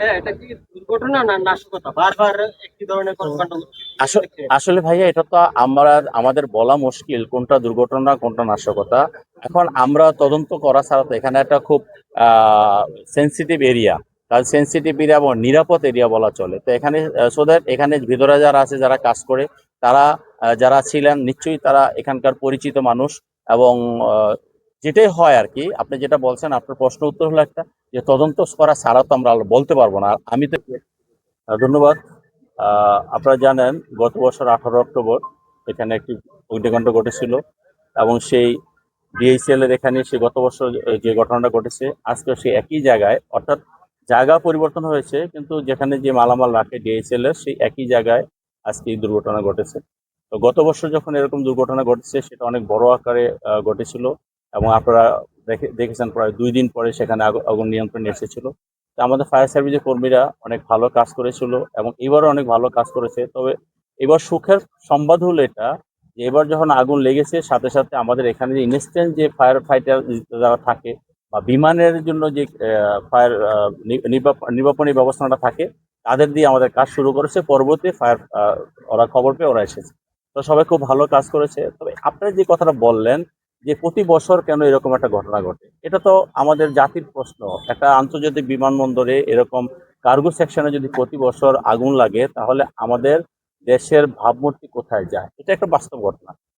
হ্যাঁ, এটা কি দুর্ঘটনা না নাশকতা? বারবার একই ধরনের কর্মকাণ্ড দেখতে আসলে ভাইয়া এটা তো আমরা আমাদের বলা মুশকিল কোনটা দুর্ঘটনা কোনটা নাশকতা। এখন আমরা তদন্ত করা ছাড়া তো এখানে একটা খুব সেন্সিটিভ এরিয়া, তার সেন্সিটিভ এরিয়া এবং নিরাপদ এরিয়া বলা চলে। তো এখানে সো দ্যাট এখানে ভিতরে যারা আছে যারা কাজ করে তারা যারা ছিলেন নিশ্চয়ই তারা এখানকার পরিচিত মানুষ। এবং আহ, যেটাই হয় আর কি, আপনি যেটা বলছেন আপনার প্রশ্ন উত্তর হলো একটা যে তদন্ত করা ছাড়া তো আমরা বলতে পারবো না। আর আমি তো ধন্যবাদ। আপনারা জানেন গত বছর 18 অক্টোবর এখানে একটি অগ্নিকাণ্ড ঘটেছিল এবং সেই ডিএইচএল এর এখানে সে গত বছর যে ঘটনাটা ঘটেছে আজকে সেই একই জায়গায়, অর্থাৎ জায়গা পরিবর্তন হয়েছে কিন্তু যেখানে যে মালামাল রাখে ডিএইচএল এর সেই একই জায়গায় আজকে এই দুর্ঘটনা ঘটেছে। তো গত বছর যখন এরকম দুর্ঘটনা ঘটেছে সেটা অনেক বড় আকারে ঘটেছিল এবং আপনারা দেখেছেন প্রায় 2 দিন পরে সেখানে আগুন নিয়ন্ত্রণে এসেছিল। তো আমাদের ফায়ার সার্ভিসের কর্মীরা অনেক ভালো কাজ করেছিল এবং এবারও অনেক ভালো কাজ করেছে। তবে এবার সুখের সংবাদ হলো এটা যে এবার যখন আগুন লেগেছে সাথে সাথে আমাদের এখানে যে ইনস্ট্যান্ট যে ফায়ার ফাইটার যারা থাকে বা বিমানের জন্য যে ফায়ার নির্বাপনী ব্যবস্থাটা থাকে তাদের দিয়ে আমাদের কাজ শুরু করেছে। পরবর্তী ফায়ার ওরা খবর পেয়ে ওরা এসেছে। তো সবাই খুব ভালো কাজ করেছে। তবে আপনারা যে কথাটা বললেন যে প্রতি বছর কেন এরকম একটা ঘটনা ঘটে, এটা তো আমাদের জাতির প্রশ্ন। একটা আন্তর্জাতিক বিমানবন্দরে এরকম কার্গো সেকশনে যদি প্রতি বছর আগুন লাগে তাহলে আমাদের দেশের ভাবমূর্তি কোথায় যায়, এটা একটা বাস্তব ঘটনা।